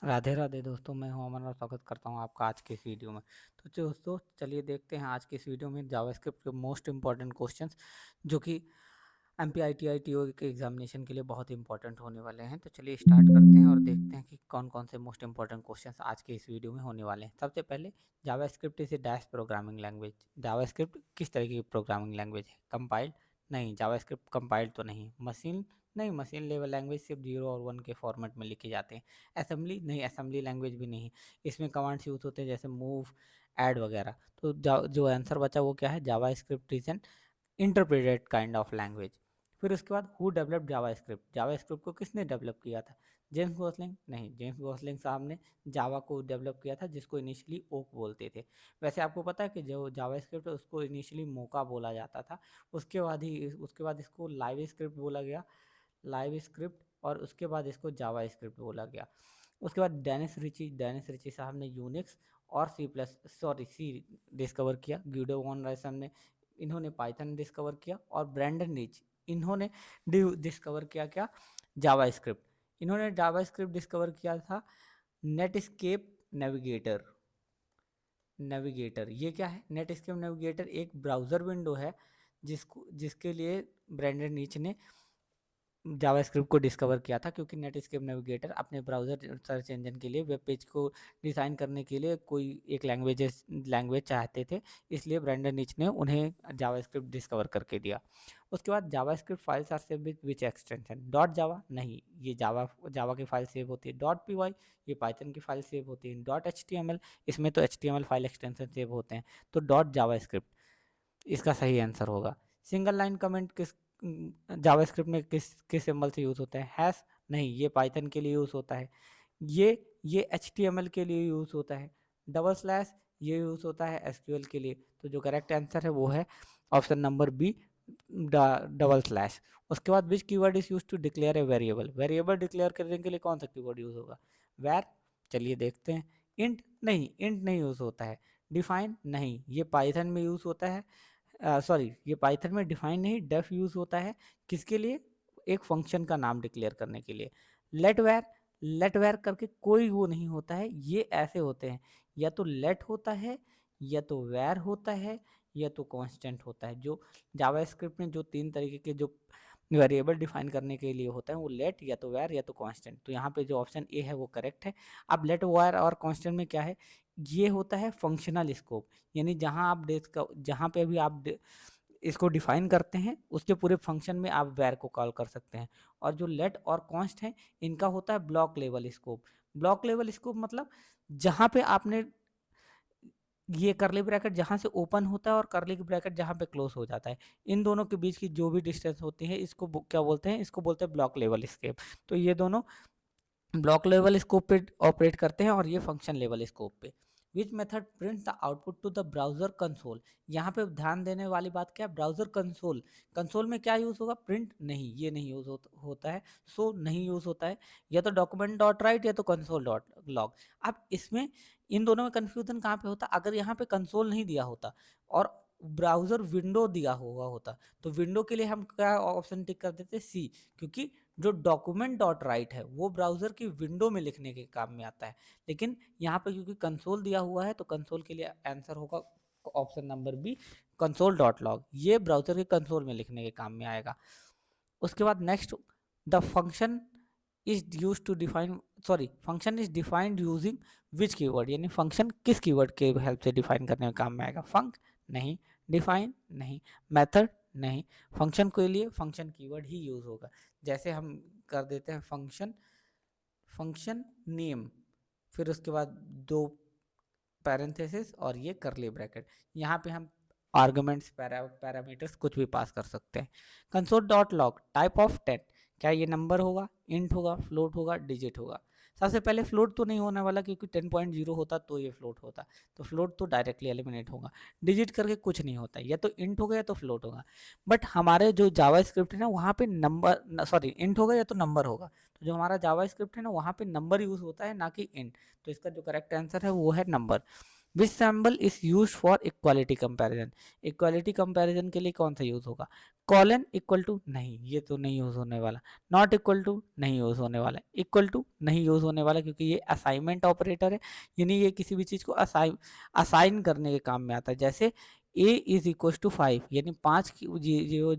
राधे राधे दोस्तों, मैं हूं अमन और स्वागत करता हूं आपका आज के इस वीडियो में। तो दोस्तों चलिए देखते हैं आज के इस वीडियो में जावास्क्रिप्ट के मोस्ट इंपॉर्टेंट क्वेश्चंस जो कि एमपीआईटीआई टीओ के एग्जामिनेशन के लिए बहुत इंपॉर्टेंट होने वाले हैं। तो चलिए स्टार्ट करते हैं और देखते हैं कि कौन कौन से मोस्ट इंपॉर्टेंट क्वेश्चंस आज के इस वीडियो में होने वाले हैं। सबसे पहले, JavaScript is a dash programming language. JavaScript किस तरह की प्रोग्रामिंग लैंग्वेज है? कंपाइल्ड? नहीं, जावास्क्रिप्ट कंपाइल्ड तो नहीं। मशीन? नहीं, मशीन लेवल लैंग्वेज सिर्फ 0 और 1 के फॉर्मेट में लिखे जाते हैं। असेंबली? नहीं, असेंबली लैंग्वेज भी नहीं। इसमें कमांड्स यूज होते हैं जैसे मूव, ऐड वगैरह। तो जो आंसर बचा वो क्या है? JavaScript is an interpreted kind of language. फिर उसके बाद, हु डेवलप्ड जावास्क्रिप्ट? जावास्क्रिप्ट को किसने डेवलप किया था? James Gosling? नहीं, जेम्स गॉसलिंग साहब ने जावा को डेवलप किया था, जिसको इनिशियली ओक बोलते थे। वैसे आपको पता है कि जो जावास्क्रिप्ट है उसको इनिशियली मोका बोला जाता था। उसके बाद इसको लाइव स्क्रिप्ट बोला गया, लाइव स्क्रिप्ट, और उसके बाद इसको जावा स्क्रिप्ट बोला गया। उसके बाद डेनिस रिची साहब ने यूनिक्स और सी डिस्कवर किया। ग्यूडो वॉन रायसन ने इन्होंने पाइथन डिस्कवर किया। और ब्रैंडन रिच इन्होंने डिस्कवर किया क्या? जावास्क्रिप्ट। इन्होंने जावास्क्रिप्ट डिस्कवर किया था नेटस्केप नेविगेटर। ये क्या है? नेटस्केप नेविगेटर एक ब्राउज़र विंडो है जिसके लिए ब्रैंडन नीच ने जावास्क्रिप्ट को डिस्कवर किया था, क्योंकि नेटस्केप नेविगेटर अपने ब्राउज़र सर्च इंजन के लिए, वेब पेज को डिज़ाइन करने के लिए कोई एक लैंग्वेज चाहते थे। इसलिए ब्रैंडन नीच ने उन्हें जावास्क्रिप्ट डिस्कवर करके दिया। उसके बाद, JavaScript files are save with which extension? Dot Java? नहीं, ये जावा की फाइल सेव होती है। Dot P Y? ये पाइथन की फाइल सेव होती है। Dot H T M L? इसमें तो H T M L file extension save होते हैं। तो डॉट जावास्क्रिप्ट इसका सही आंसर होगा। सिंगल लाइन कमेंट किस जावास्क्रिप्ट में किस सिंबल से यूज होता है? हैश? नहीं, ये पाइथन के लिए यूज होता है। ये ये एचटीएमएल के लिए यूज होता है। डबल स्लैश ये यूज होता है एसक्यूएल के लिए। तो जो करेक्ट आंसर है वो है option number B, double slash. उसके बाद, which keyword is use to declare a variable? Variable declare करने के लिए कौन सा कीवर्ड यूज होगा? वेर? चलिए देखते हैं। इंट? नहीं, इंट नहीं यूज होता है। डिफाइन? नहीं, ये पाइथन में यूज होता है। सॉरी, ये पाइथन में डिफाइन नहीं, डेफ यूज होता है। किसके लिए? एक फंक्शन का नाम डिक्लेयर करने के लिए। लेट वेर करके कोई वो नहीं होता है, ये ऐसे होते हैं, या तो लेट होता है, या तो वेर होता है, या तो कांस्टेंट होता है। जो जावास्क्रिप्ट में जो तीन तरीके के जो वेरिएबल डिफाइन करने के लिए होता है वो लेट, या तो वेर, या तो कांस्टेंट। तो यहाँ पे जो ऑप्शन ए है वो करेक्ट है। अब लेट, वेर और कांस्टेंट में क्या है? ये होता है फंक्शनल स्कोप। यानी जहाँ पे भी इसको डिफाइन करते हैं उसके पूरे फंक्शन में आप वैर को कॉल कर सकते हैं। और जो लेट और कॉन्स्ट है, इनका होता है block level scope. Block level scope मतलब जहां पे आपने ये करली ब्रैकेट जहां से ओपन होता है और करली ब्रैकेट जहां पे क्लोज हो जाता है, इन दोनों के बीच की जो भी डिस्टेंस होती है, इसको क्या बोलते हैं? इसको बोलते हैं ब्लॉक लेवल स्कोप। तो ये दोनों ब्लॉक लेवल स्कोप पे ऑपरेट करते हैं और ये फंक्शन लेवल स्कोप पे। Which method print the output to the browser console? यहाँ पे ध्यान देने वाली बात क्या है? Browser console. कंसोल में क्या यूज होगा? प्रिंट? नहीं, ये नहीं यूज होता है। सो नहीं यूज होता है। या तो डॉक्यूमेंट डॉट राइट, या तो कंसोल डॉट लॉग। अब इसमें इन दोनों में कंफ्यूजन कहाँ पे होता? अगर यहाँ पे कंसोल नहीं दिया होता और ब्राउजर विंडो दिया हुआ होता, तो विंडो के लिए हम क्या ऑप्शन टिक कर देते? सी। क्योंकि जो डॉक्यूमेंट डॉट राइट है वो ब्राउजर की विंडो में लिखने के काम में आता है। लेकिन यहाँ पे क्योंकि कंसोल दिया हुआ है, तो कंसोल के लिए आंसर होगा option number B, console dot log. ये ब्राउजर के कंसोल में लिखने के काम में आएगा। उसके बाद next, the function is use to define, sorry, function is defined using which keyword? यानी फंक्शन किस कीवर्ड के हेल्प से डिफाइन करने में काम में आएगा? फंक? नहीं। डिफाइन? नहीं। मेथड? नहीं। फंक्शन के लिए फंक्शन कीवर्ड ही यूज होगा। जैसे हम कर देते हैं फंक्शन नेम, फिर उसके बाद दो पैरेंथेसिस और ये करली ब्रैकेट। यहाँ पे हम आर्गुमेंट्स, पैरामीटर्स कुछ भी पास कर सकते हैं। Console dot log, type of 10, क्या ये नंबर होगा, इंट होगा, फ्लोट होगा, डिजिट होगा? सबसे पहले फ्लोट तो नहीं होने वाला, क्योंकि 10.0 होता तो ये फ्लोट होता, तो फ्लोट तो डायरेक्टली एलिमिनेट होगा। डिजिट करके कुछ नहीं होता, या तो इंट होगा या तो फ्लोट होगा। बट हमारे जो जावा स्क्रिप्ट है ना, वहाँ पे नंबर, सॉरी, इंट होगा या तो नंबर होगा। तो जो हमारा जावा स्क्रिप्ट है ना, वहाँ पे नंबर यूज होता है, ना कि इंट। तो इसका जो करेक्ट आंसर है वो है number. Which symbol is use for equality comparison, equality comparison के लिए कौन सा यूज होगा, कॉलन इक्वल टू नहीं, ये तो नहीं यूज होने वाला, नॉट इक्वल टू नहीं यूज होने वाला, इक्वल टू नहीं यूज होने वाला क्योंकि ये असाइनमेंट ऑपरेटर है, यानी ये किसी भी चीज को असाइन करने के काम में आता है। जैसे a इज इक्वल टू 5, यानी 5 की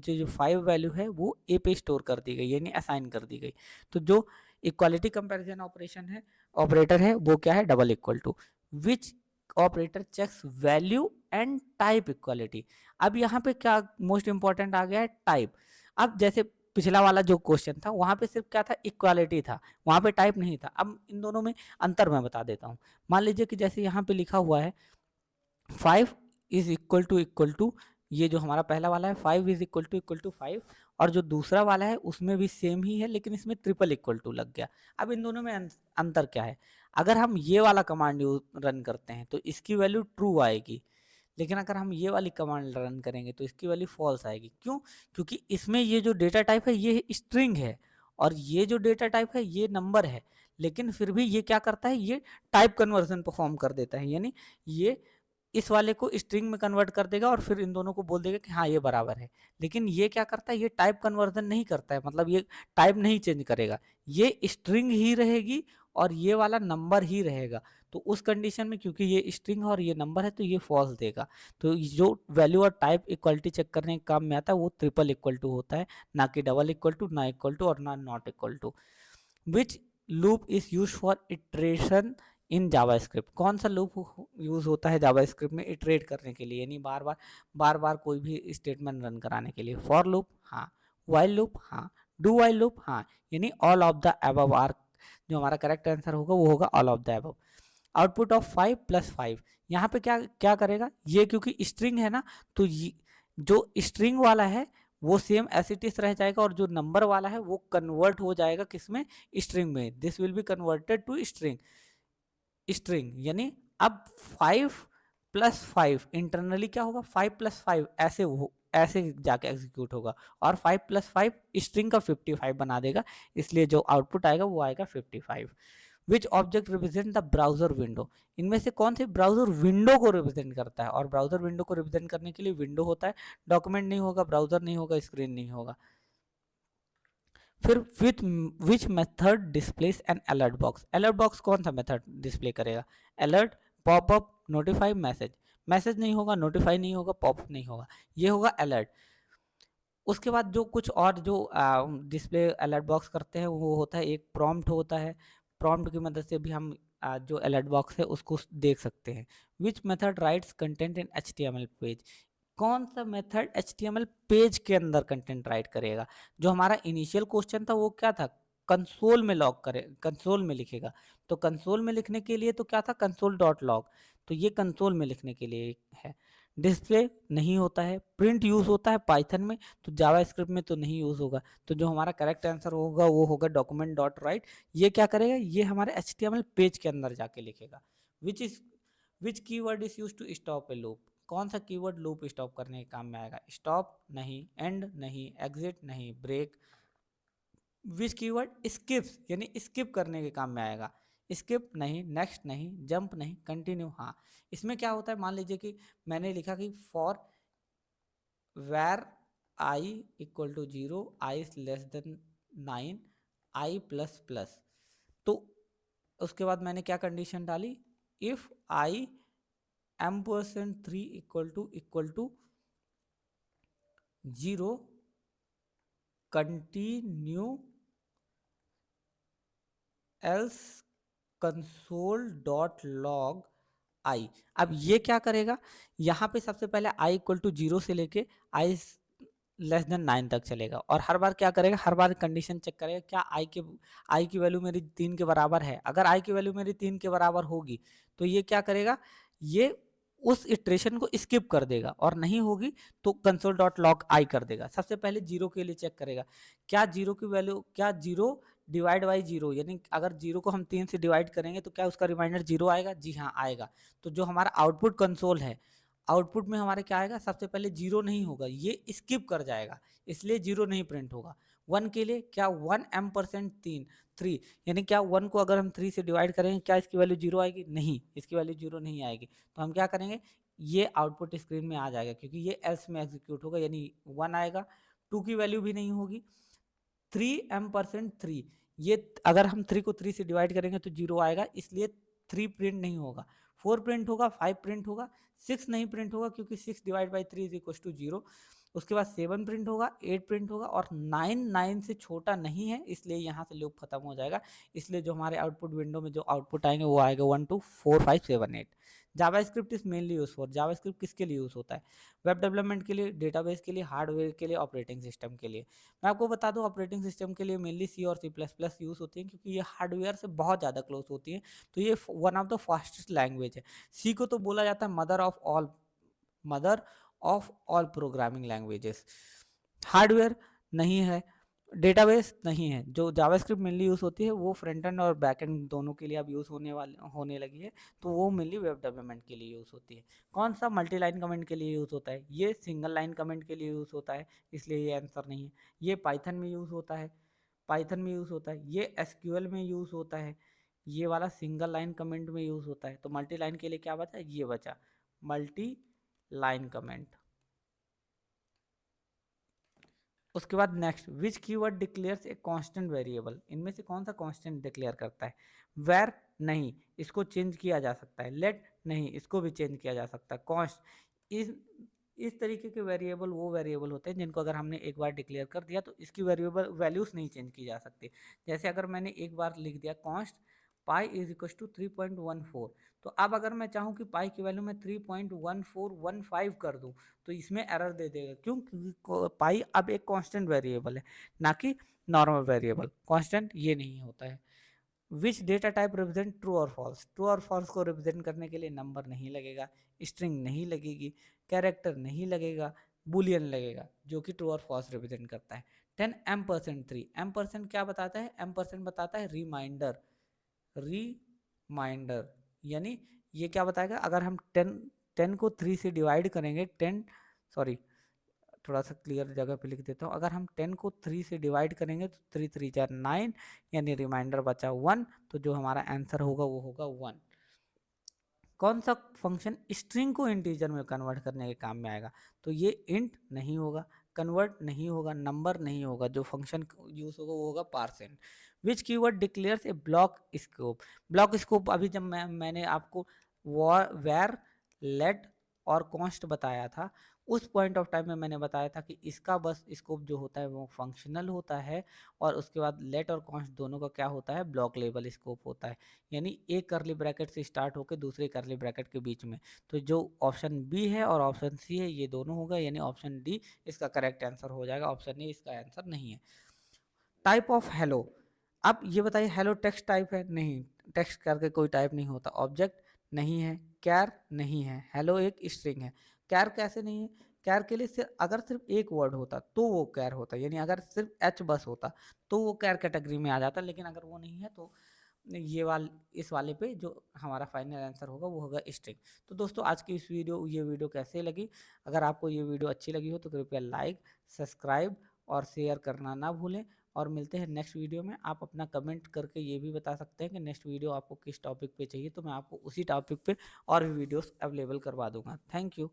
जो 5 वैल्यू है वो a पे स्टोर कर दी गई, यानी असाइन कर दी गई। तो जो इक्वालिटी कंपैरिजन ऑपरेशन है, ऑपरेटर है, वो क्या है, double equal to. Which operator checks value and type equality. अब यहाँ पे क्या मोस्ट इंपॉर्टेंट आ गया है, टाइप। अब जैसे पिछला वाला जो क्वेश्चन था वहां पे सिर्फ क्या था, इक्वालिटी था, वहां पे टाइप नहीं था। अब इन दोनों में अंतर मैं बता देता हूँ। मान लीजिए कि जैसे यहाँ पे लिखा हुआ है 5 इज इक्वल टू, ये जो हमारा पहला वाला है 5 इज इक्वल टू 5, और जो दूसरा वाला है उसमें भी सेम ही है लेकिन इसमें ट्रिपल इक्वल टू लग गया। अब इन दोनों में अंतर क्या है, अगर हम ये वाला कमांड रन करते हैं तो इसकी वैल्यू ट्रू आएगी, लेकिन अगर हम ये वाली कमांड रन करेंगे तो इसकी वैल्यू फॉल्स आएगी। क्यों, क्योंकि इसमें ये जो डेटा टाइप है ये स्ट्रिंग है, और ये जो डेटा टाइप है ये नंबर है, लेकिन फिर भी ये क्या करता है, ये टाइप कन्वर्जन परफॉर्म कर देता है, यानी ये इस वाले को स्ट्रिंग में कन्वर्ट कर देगा और फिर इन दोनों को बोल देगा कि हाँ ये बराबर है। लेकिन ये क्या करता है, ये टाइप कन्वर्जन नहीं करता है, मतलब ये टाइप नहीं चेंज करेगा, ये स्ट्रिंग ही रहेगी और ये वाला नंबर ही रहेगा। तो उस कंडीशन में क्योंकि ये स्ट्रिंग है और ये नंबर है तो ये फॉल्स देगा। तो जो वैल्यू और टाइप इक्वलिटी चेक करने के काम में आता है वो ट्रिपल इक्वल टू होता है, ना कि डबल इक्वल टू, ना इक्वल टू और ना not equal to. Which loop is use for iteration in JavaScript, कौन सा लूप यूज होता है जावास्क्रिप्ट में इटरेट करने के लिए, यानी बार बार कोई भी स्टेटमेंट रन कराने के लिए। फॉर लूप हाँ, वाइल लूप हाँ, डू वाइल लूप हाँ, यानी all of the above are, जो हमारा करेक्ट आंसर होगा वो होगा all of the above. Output of 5 plus 5, यहाँ पे क्या क्या करेगा, ये क्योंकि स्ट्रिंग है ना, तो जो स्ट्रिंग वाला है वो सेम एज इट इज रह जाएगा, और जो नंबर वाला है वो कन्वर्ट हो जाएगा किसमें, स्ट्रिंग में। This will be converted to string, string यानी अब 5 प्लस 5 इंटरनली क्या होगा, 5 प्लस 5 ऐसे जाके एग्जीक्यूट होगा, और 5 प्लस 5 स्ट्रिंग का 55 बना देगा, इसलिए जो आउटपुट आएगा वो आएगा 55। Which object represent the browser window, इनमें से कौन से ब्राउजर विंडो को रिप्रेजेंट करता है, और ब्राउजर विंडो को रिप्रेजेंट करने के लिए विंडो होता है, डॉक्यूमेंट नहीं होगा, ब्राउजर नहीं होगा, स्क्रीन नहीं होगा। फिर with which method displace N alert box, alert box कौन सा मेथड डिस्प्ले करेगा, alert, popup, notify, message. Message नहीं होगा, नोटिफाई नहीं होगा, पॉपअप नहीं होगा, ये होगा अलर्ट। उसके बाद जो कुछ और जो डिस्प्ले अलर्ट बॉक्स करते हैं वो होता है, एक प्रॉम्प्ट होता है, प्रॉम्प्ट की मदद से भी हम जो अलर्ट बॉक्स है उसको देख सकते हैं। Which method rights content in HTML page, कौन सा मेथड HTML पेज के अंदर कंटेंट राइट करेगा। जो हमारा इनिशियल क्वेश्चन था वो क्या था, कंसोल में लॉग करे, कंसोल में लिखेगा। तो कंसोल में लिखने के लिए तो क्या था, कंसोल डॉट लॉग, तो ये कंसोल में लिखने के लिए है। डिस्प्ले नहीं होता है, प्रिंट यूज होता है पाइथन में, तो जावास्क्रिप्ट में तो नहीं यूज होगा। तो जो हमारा करेक्ट आंसर होगा वो होगा डॉक्यूमेंट डॉट राइट। ये क्या करेगा, ये हमारे HTML पेज के अंदर जाके लिखेगा। Which keyword is use to stop a loop, कौन सा कीवर्ड लूप स्टॉप करने के काम में आएगा, स्टॉप नहीं, एंड नहीं, एग्जिट नहीं, ब्रेक। विच कीवर्ड स्किप्स, यानी स्किप करने के काम में आएगा, स्किप नहीं, नेक्स्ट नहीं, जंप नहीं, कंटिन्यू हाँ। इसमें क्या होता है, मान लीजिए कि मैंने लिखा कि for where I equal to 0, I less than 9, I plus plus, तो उसके बाद मैंने क्या कंडीशन डाली, if I m%3 equal to 0 continue else console dot log I. अब ये क्या करेगा, यहाँ पे सबसे पहले i इक्वल टू 0 से लेके i लेस देन 9 तक चलेगा, और हर बार क्या करेगा, हर बार कंडीशन चेक करेगा क्या i की वैल्यू मेरी 3 के बराबर है। अगर i की वैल्यू मेरी 3 के बराबर होगी तो ये क्या करेगा, ये उस इटरेशन को स्किप कर देगा, और नहीं होगी तो कंसोल डॉट लॉग आई कर देगा। सबसे पहले 0 के लिए चेक करेगा, क्या 0 की वैल्यू, क्या 0 डिवाइड बाई 0, यानी अगर 0 को हम 3 से डिवाइड करेंगे तो क्या उसका रिमाइंडर 0 आएगा, जी हाँ आएगा। तो जो हमारा आउटपुट कंसोल है, आउटपुट में हमारे क्या आएगा, सबसे पहले 0 नहीं होगा, ये स्किप कर जाएगा, इसलिए 0 नहीं प्रिंट होगा। 1 के लिए क्या 1 3 यानी क्या 1 को अगर हम 3 से डिवाइड करेंगे क्या इसकी वैल्यू 0 आएगी? नहीं, इसकी वैल्यू 0 नहीं आएगी। तो हम क्या करेंगे, ये आउटपुट स्क्रीन में आ जाएगा क्योंकि ये एल्स में एग्जीक्यूट होगा, यानी 1 आएगा। 2 की वैल्यू भी नहीं होगी। 3 ये अगर हम 3 को 3 से डिवाइड करेंगे तो 0 आएगा, इसलिए 3 प्रिंट नहीं होगा। 4 प्रिंट होगा, 5 प्रिंट होगा, 6 नहीं प्रिंट होगा क्योंकि 6 divide by 3 is equal to 0। उसके बाद 7 प्रिंट होगा, 8 प्रिंट होगा और 9 से छोटा नहीं है, इसलिए यहाँ से लूप खत्म हो जाएगा। इसलिए जो हमारे आउटपुट विंडो में जो आउटपुट आएंगे वो आएगा 1 2 4 5 7 8। JavaScript is mainly use for, JavaScript किसके लिए यूज होता है? वेब डेवलपमेंट के लिए, डेटाबेस के लिए, हार्डवेयर के लिए, ऑपरेटिंग सिस्टम के लिए। मैं आपको बता दूं ऑपरेटिंग सिस्टम के लिए मेनली सी और C++ यूज होती है क्योंकि ये हार्डवेयर से बहुत ज़्यादा क्लोज होती है। तो ये one of the fastest language है। सी को तो बोला जाता है mother of all programming languages. Hardware नहीं है, डेटाबेस नहीं है। जो जावास्क्रिप्ट मेनली यूज होती है वो फ्रंट एंड और बैक एंड दोनों के लिए अब यूज होने लगी है, तो वो मेनली वेब डेवलपमेंट के लिए यूज होती है। कौन सा मल्टी लाइन कमेंट के लिए यूज होता है? ये सिंगल लाइन कमेंट के लिए यूज होता है, इसलिए ये आंसर नहीं है। ये पाइथन में यूज होता है, ये एसक्यूएल में यूज होता है, ये वाला सिंगल लाइन कमेंट में यूज होता है। तो मल्टी लाइन के लिए क्या बचा? ये बचा मल्टी लाइन कमेंट। उसके बाद next, which keyword declares a constant variable? इनमें से कौन सा कांस्टेंट डिक्लेयर करता है? वेर नहीं, इसको चेंज किया जा सकता है। लेट नहीं, इसको भी चेंज किया जा सकता है। कॉन्स्ट, इस तरीके के वेरिएबल वो वेरिएबल होते हैं जिनको अगर हमने एक बार डिक्लेयर कर दिया तो इसकी वेरिएबल वैल्यूज नहीं चेंज की जा सकती। जैसे अगर मैंने एक बार लिख दिया const pi is equal to 3.14, तो अब अगर मैं चाहूँ कि पाई की वैल्यू मैं 3.1415 कर दूं तो इसमें एरर दे देगा। क्यों? क्योंकि पाई अब एक कांस्टेंट वेरिएबल है, ना कि नॉर्मल वेरिएबल। कांस्टेंट ये नहीं होता है। Which data type represent true और फॉल्स? ट्रू और फॉल्स को रिप्रेजेंट करने के लिए नंबर नहीं लगेगा, स्ट्रिंग नहीं लगेगी, कैरेक्टर नहीं लगेगा, बुलियन लगेगा, जो कि ट्रू और फॉल्स रिप्रेजेंट करता है। 10 M%3, M% क्या बताता है? M% बताता है रिमाइंडर, यानी ये क्या बताएगा? अगर हम 10 को 3 से डिवाइड करेंगे, 10 सॉरी थोड़ा सा क्लियर जगह पे लिख देता हूँ। अगर हम 10 को 3 से डिवाइड करेंगे तो 3 3 4 9, यानी रिमाइंडर बचा 1, तो जो हमारा आंसर होगा वो होगा 1। कौन सा फंक्शन स्ट्रिंग को इंटीजर में कन्वर्ट करने के काम में आएगा? तो ये इंट नहीं होगा, कन्वर्ट नहीं होगा, नंबर नहीं होगा। जो फंक्शन यूज होगा वो होगा पार्सेंट। विच कीवर्ड डिक्लेयर्स ए ब्लॉक स्कोप? ब्लॉक स्कोप अभी जब मैंने आपको वेर, लेट और कॉन्स्ट बताया था, उस पॉइंट ऑफ टाइम में मैंने बताया था कि इसका बस स्कोप जो होता है वो फंक्शनल होता है, और उसके बाद लेट और कॉन्स्ट दोनों का क्या होता है? ब्लॉक लेवल स्कोप होता है, यानी एक करली ब्रैकेट से स्टार्ट होकर दूसरे करली ब्रैकेट के बीच में। तो जो ऑप्शन बी है और ऑप्शन सी है ये दोनों होगा, यानी ऑप्शन डी इसका करेक्ट आंसर हो जाएगा, ऑप्शन ए इसका आंसर नहीं है। टाइप ऑफ हेलो, अब ये बताइए हेलो टेक्स्ट टाइप है? नहीं, टेक्स्ट करके कोई टाइप नहीं होता। ऑब्जेक्ट नहीं है, कैर नहीं है, हेलो एक स्ट्रिंग है। कैर कैसे नहीं है? कैर के लिए अगर सिर्फ एक वर्ड होता तो वो कैर होता, यानी अगर सिर्फ एच बस होता तो वो कैर कैटेगरी में आ जाता, लेकिन अगर वो नहीं है तो इस वाले पे जो हमारा फाइनल आंसर होगा वो होगा स्ट्रिंग। तो दोस्तों आज की ये वीडियो कैसे लगी? अगर आपको ये वीडियो अच्छी लगी हो तो कृपया लाइक, सब्सक्राइब और शेयर करना ना भूलें। और मिलते हैं नेक्स्ट वीडियो में। आप अपना कमेंट करके ये भी बता सकते हैं कि नेक्स्ट वीडियो आपको किस टॉपिक पे चाहिए, तो मैं आपको उसी टॉपिक पे और भी वीडियोस अवेलेबल करवा दूंगा। Thank you.